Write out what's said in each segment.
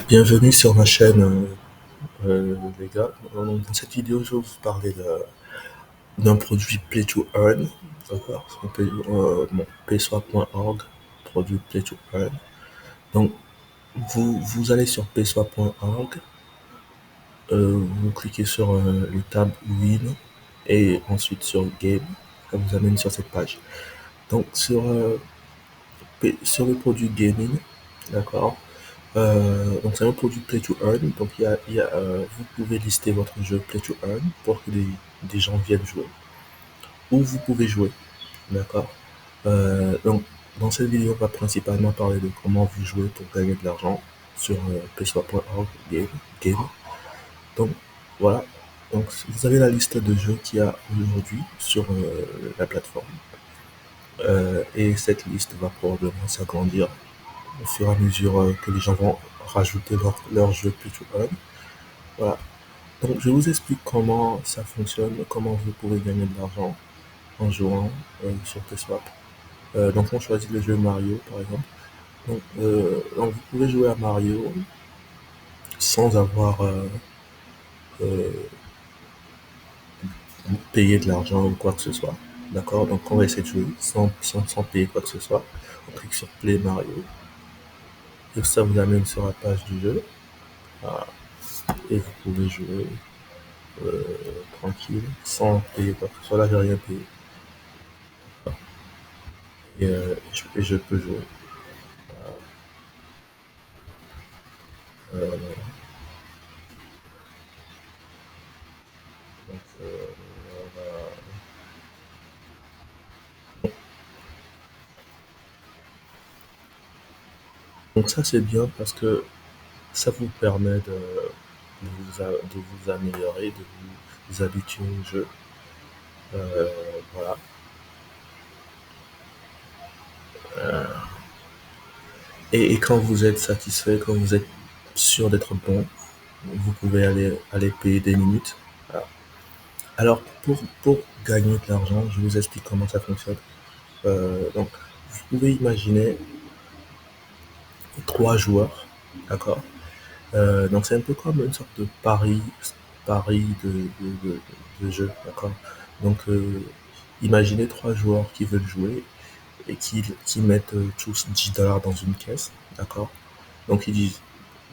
Bienvenue sur ma chaîne, les gars. Dans cette vidéo, je vais vous parler d'un produit Play to Earn. D'accord? Bon, payswap.org, produit Play to Earn. Donc, vous allez sur payswap.org, vous cliquez sur le tab Win et ensuite sur Game. Ça vous amène sur cette page. Donc, sur le produit Gaming, d'accord? Donc c'est un produit Play to Earn. Donc vous pouvez lister votre jeu Play to Earn pour que des gens viennent jouer. Ou vous pouvez jouer, d'accord. Donc dans cette vidéo, on va principalement parler de comment vous jouez pour gagner de l'argent sur pswa.org game. Donc voilà. Donc vous avez la liste de jeux qu'il y a aujourd'hui sur la plateforme. Et cette liste va probablement s'agrandir au fur et à mesure que les gens vont rajouter leur jeu Play to Earn. Voilà. Donc, je vous explique comment ça fonctionne, comment vous pouvez gagner de l'argent en jouant sur PSwap. Donc, on choisit le jeu Mario, par exemple. Donc, vous pouvez jouer à Mario sans avoir euh, payé de l'argent ou quoi que ce soit. D'accord? Donc, on va essayer de jouer sans payer quoi que ce soit. On clique sur Play Mario. Et ça vous amène sur la page du jeu. Voilà. Et vous pouvez jouer tranquille, sans payer quoi que ce soit. Là, j'ai rien payé. Et je peux jouer. Euh, donc, donc ça c'est bien parce que ça vous permet de vous améliorer, de vous habituer au jeu. Voilà. Et quand vous êtes satisfait, quand vous êtes sûr d'être bon, vous pouvez aller payer des minutes. Voilà. Alors pour gagner de l'argent, je vous explique comment ça fonctionne. Donc vous pouvez imaginer trois joueurs, d'accord. Donc c'est un peu comme une sorte de pari de jeu, d'accord. Donc imaginez trois joueurs qui veulent jouer et qui mettent tous 10 dollars dans une caisse, d'accord. Donc ils disent,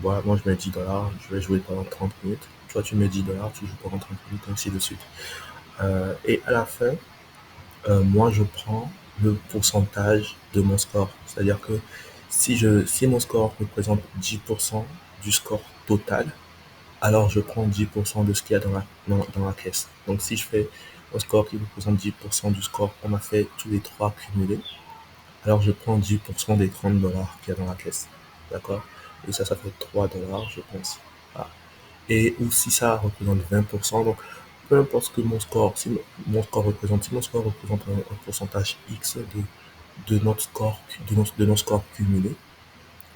voilà, moi je mets 10 dollars, je vais jouer pendant 30 minutes. Toi tu mets 10 dollars, tu joues pendant 30 minutes, ainsi de suite. Et à la fin, moi je prends le pourcentage de mon score. C'est-à-dire que si mon score représente 10% du score total, alors je prends 10% de ce qu'il y a dans la caisse. Donc si je fais un score qui représente 10% du score qu'on a fait tous les trois cumulés, alors je prends 10% des 30 dollars qu'il y a dans la caisse. D'accord. Et ça fait 3 dollars, je pense. Voilà. Et ou si ça représente 20%, donc peu importe ce que si mon score représente un pourcentage X de notre score, de nos scores cumulés,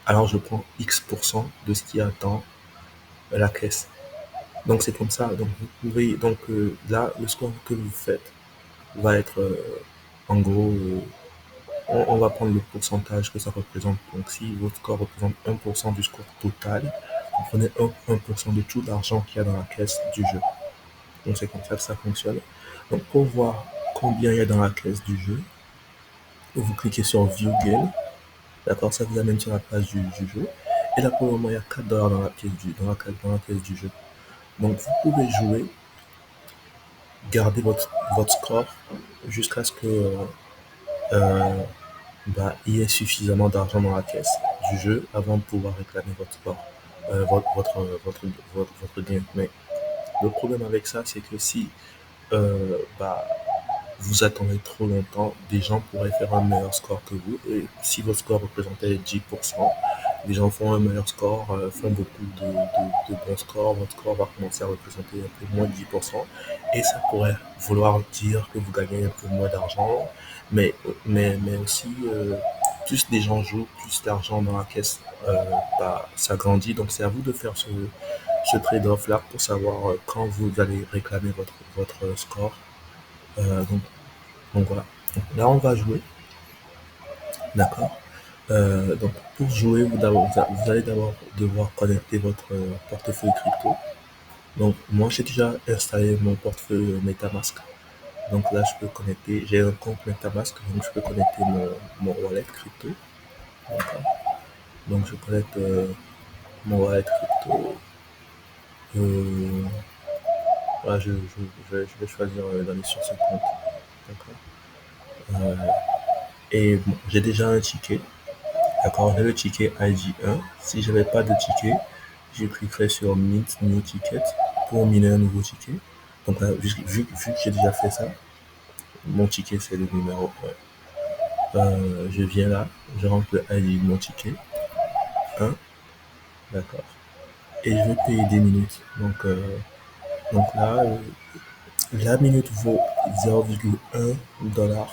alors je prends X% de ce qu'il y a dans la caisse. Donc c'est comme ça. Donc vous pouvez là le score que vous faites va être en gros on va prendre le pourcentage que ça représente. Donc si votre score représente 1% du score total, vous prenez 1% de tout l'argent qu'il y a dans la caisse du jeu. Donc c'est comme ça que ça fonctionne. Donc pour voir combien il y a dans la caisse du jeu, vous cliquez sur View Game. D'accord, ça vous amène sur la page du jeu. Et là pour le moment il y a 4 dollars dans la caisse du jeu. Donc vous pouvez jouer, garder votre score jusqu'à ce que il y ait suffisamment d'argent dans la caisse du jeu avant de pouvoir réclamer votre score, votre gain. Mais le problème avec ça, c'est que si bah, vous attendez trop longtemps, des gens pourraient faire un meilleur score que vous. Et si votre score représentait 10%, les gens font un meilleur score, font beaucoup de bons scores, votre score va commencer à représenter un peu moins de 10%. Et ça pourrait vouloir dire que vous gagnez un peu moins d'argent, mais aussi, plus les gens jouent, plus d'argent dans la caisse s'agrandit. Donc c'est à vous de faire ce trade-off là pour savoir quand vous allez réclamer votre score. Euh, donc, donc voilà. Donc là, on va jouer. D'accord. Donc, pour jouer, vous allez d'abord devoir connecter votre portefeuille crypto. Donc, moi, j'ai déjà installé mon portefeuille MetaMask. Donc là, je peux connecter, j'ai un compte MetaMask, donc je peux connecter mon wallet crypto. D'accord. Donc, je connecte mon wallet crypto. Euh, voilà, je vais choisir d'aller sur ce compte. D'accord. Euh, et bon, j'ai déjà un ticket. D'accord, j'ai le ticket IG1. Si je n'avais pas de ticket, je cliquerai sur Mint New Ticket pour miner un nouveau ticket. Donc là, vu que j'ai déjà fait ça, mon ticket c'est le numéro 1. Je viens là, je rentre le ID de mon ticket 1, d'accord. Et je vais payer des minutes. Donc là, la minute vaut 0,1 $.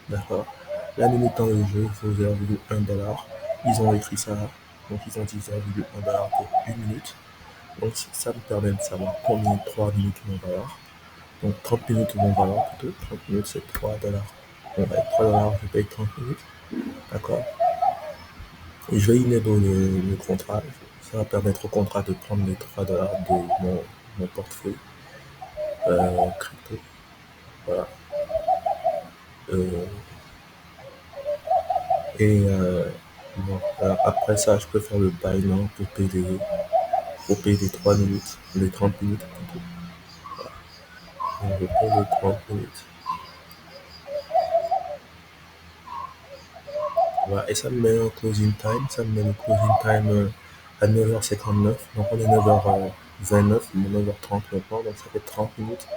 D'accord. La minute dans le jeu vaut 0,1 $. Ils ont écrit ça. Donc ils ont dit 0,1 $ pour une minute. Donc ça me permet de savoir combien 3 minutes vont valoir. Donc 30 minutes vont valoir plutôt. 30 minutes c'est 3 $. Bon, avec 3 $, je paye 30 minutes. D'accord. Et je vais enable le contrat. Ça va permettre au contrat de prendre les 3 $ de mon portefeuille crypto. Voilà. Euh, bon, après ça, je peux faire le buy now pour payer les 3 minutes, les 30 minutes plutôt. Donc, je paye les 30 minutes. Voilà. Et ça me met un closing time. Ça me met le closing time à 9h59. Donc on est 9h29, 9h30 maintenant. Donc ça fait 30 minutes.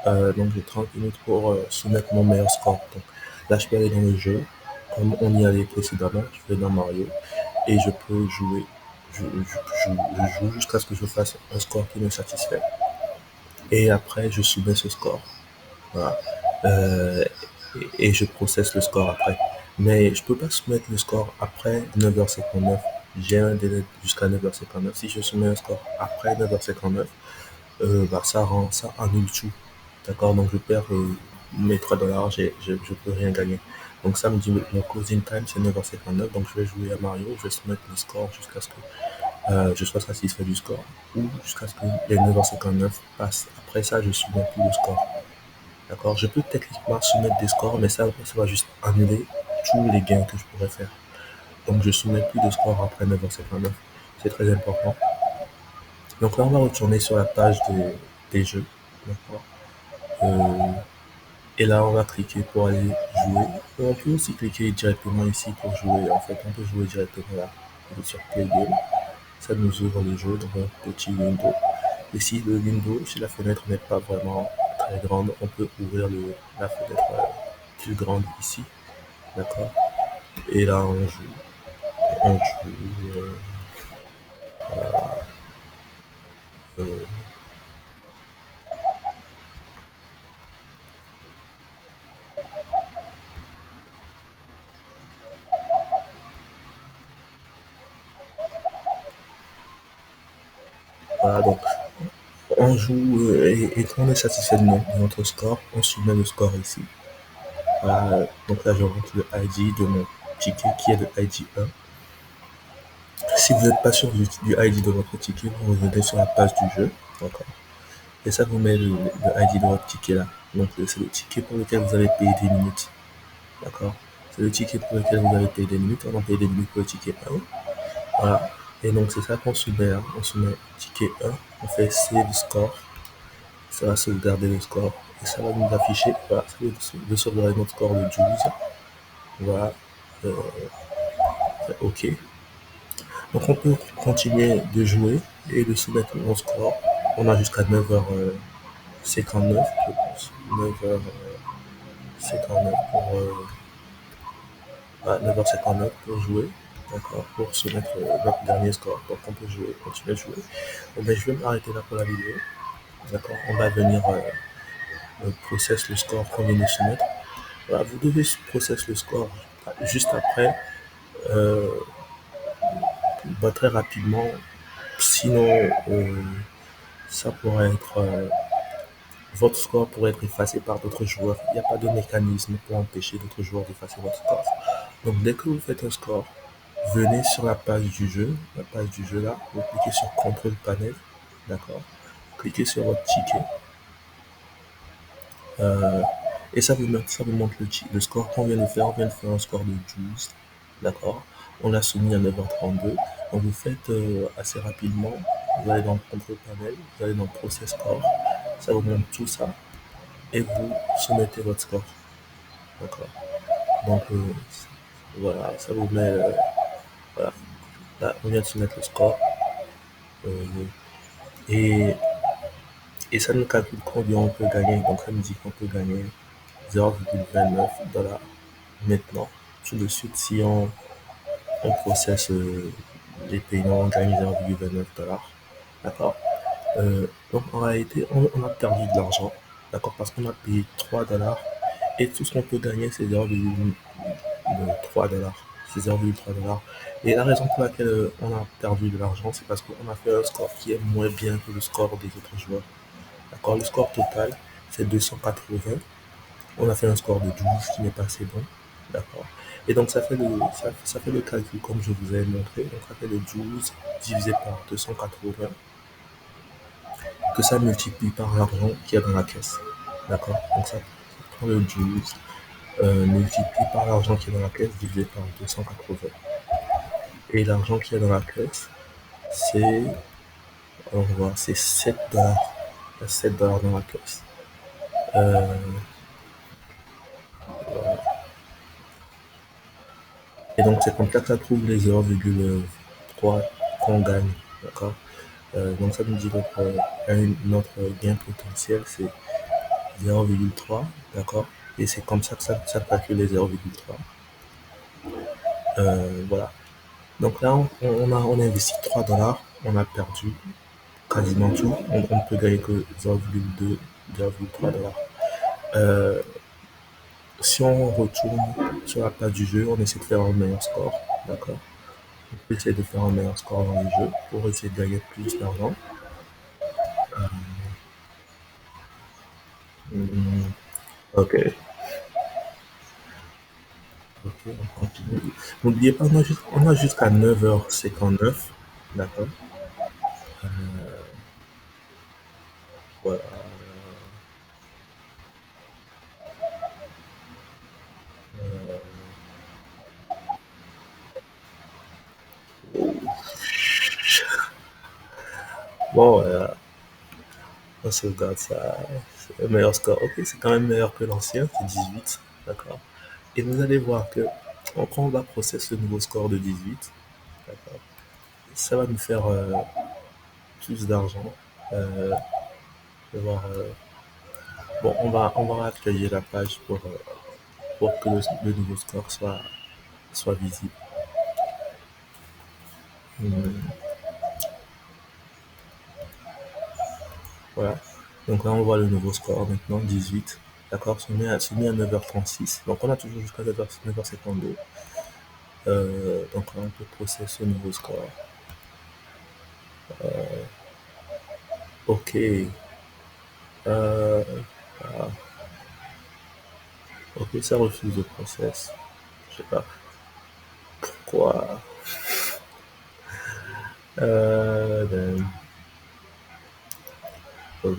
Donc j'ai 30 minutes pour soumettre mon meilleur score. Donc là, je peux aller dans le jeu. Comme on y allait précédemment, je vais dans Mario et je peux jouer. Je joue jusqu'à ce que je fasse un score qui me satisfait. Et après, je soumets ce score. Voilà. Euh, et je processe le score après. Mais je peux pas soumettre le score après 9h59. J'ai un délai jusqu'à 9h59. Si je soumets un score après 9h59, bah, ça annule tout. D'accord. Donc je perds mes 3 $, je peux rien gagner. Donc ça me dit mon closing time c'est 9h59. Donc je vais jouer à Mario, je vais soumettre le score jusqu'à ce que je sois satisfait du score. Ou jusqu'à ce que les 9h59 passent. Après ça, je soumets plus le score. D'accord. Je peux techniquement soumettre des scores, mais ça va juste annuler tous les gains que je pourrais faire. Donc je soumets plus de score après 9h59. C'est très important. Donc là, on va retourner sur la page des jeux. D'accord. Euh, et là, on va cliquer pour aller jouer. On peut aussi cliquer directement ici pour jouer. En fait, on peut jouer directement là. Sur Play Game. Ça nous ouvre le jeu dans un petit window. Et si le window, si la fenêtre n'est pas vraiment très grande, on peut ouvrir la fenêtre plus grande ici. D'accord. Et là, on joue. On joue. Euh, voilà, donc on joue et quand on est satisfait de notre score, on soumet le score ici. Donc là, je rentre le ID de mon ticket qui est le ID 1. Si vous n'êtes pas sûr du ID de votre ticket, vous revenez sur la page du jeu. D'accord. Et ça vous met le ID de votre ticket là. Donc c'est le ticket pour lequel vous avez payé des minutes. D'accord. C'est le ticket pour lequel vous avez payé des minutes. On a payé des minutes pour le ticket 1. Voilà. Et donc c'est ça qu'on soumet là. On soumet ticket 1. On fait save score. Ça va sauvegarder le score. Et ça va nous afficher. Voilà. Ça va sauvegarder notre score de 12. Voilà. Euh, OK. Donc on peut continuer de jouer et de soumettre mon score. On a jusqu'à 9h59, je pense. 9h59 pour, 9h59 pour jouer. D'accord, pour soumettre notre dernier score. Donc on peut jouer, continuer à jouer. Bon, ben, je vais m'arrêter là pour la vidéo. D'accord, on va venir process le score qu'on vient de soumettre. Voilà, vous devez process le score juste après, euh, bah, très rapidement. Sinon, ça pourrait être votre score pourrait être effacé par d'autres joueurs. Il n'y a pas de mécanisme pour empêcher d'autres joueurs d'effacer votre score. Donc dès que vous faites un score, venez sur la page du jeu là, vous cliquez sur contrôle panel, d'accord? Cliquez sur votre ticket, euh, et ça vous montre le score qu'on vient de faire. On vient de faire un score de 12, d'accord? On l'a soumis à 9h32. Donc vous faites assez rapidement, vous allez dans le contrôle panel, vous allez dans le process score, ça vous montre tout ça, et vous soumettez votre score, d'accord? Donc voilà, ça vous met, voilà, là, on vient de soumettre le score, euh, et ça nous calcule combien on peut gagner. Donc ça nous dit qu'on peut gagner 0,29 $ maintenant. Tout de suite, si on processe les paiements, on gagne 0,29 $. D'accord. Donc en réalité, on a perdu de l'argent. D'accord, parce qu'on a payé 3 $ et tout ce qu'on peut gagner, c'est 0,3 $. C'est 0,3 $. Et la raison pour laquelle on a perdu de l'argent, c'est parce qu'on a fait un score qui est moins bien que le score des autres joueurs. D'accord, le score total, c'est 280. On a fait un score de 12 qui n'est pas assez bon. D'accord. Et donc, ça fait le calcul comme je vous ai montré. Donc, ça fait le 12 divisé par 280 que ça multiplie par l'argent qu'il y a dans la caisse. D'accord. Donc, ça prend le 12 multiplié par l'argent qui est dans la caisse divisé par 280. Et l'argent qui est dans la caisse, c'est, on va voir, c'est 7 $. Il y a 7 $ dans la caisse. Euh, Et donc, c'est comme ça que ça trouve les 0,3 qu'on gagne. D'accord. Donc, ça nous dit notre gain potentiel, c'est 0,3. D'accord. Et c'est comme ça que ça calcule les 0,3. Voilà. Donc là, on a investi 3 $. On a perdu quasiment tout. On ne peut gagner que 0,2, 0,3 $. Euh, si on retourne sur la page du jeu, on essaie de faire un meilleur score. D'accord. Essayer de faire un meilleur score dans le jeu pour essayer de gagner plus d'argent. Mm, ok, ok, on continue. N'oubliez pas, on a jusqu'à 9h59. D'accord. Voilà. Bon, on sauvegarde ça. C'est le meilleur score. Ok, c'est quand même meilleur que l'ancien, c'est 18. D'accord. Et vous allez voir que quand on va processer le nouveau score de 18, d'accord, ça va nous faire plus d'argent. Euh, je vais voir, bon, on va accueillir la page pour que le nouveau score soit visible. Hmm, voilà. Donc là, on voit le nouveau score maintenant, 18. D'accord, soumis à 9h36. Donc on a toujours jusqu'à 9h52. Donc là, on peut processer ce nouveau score. Ok. Euh, ok, ça refuse le process. Je sais pas pourquoi. Ben, ok.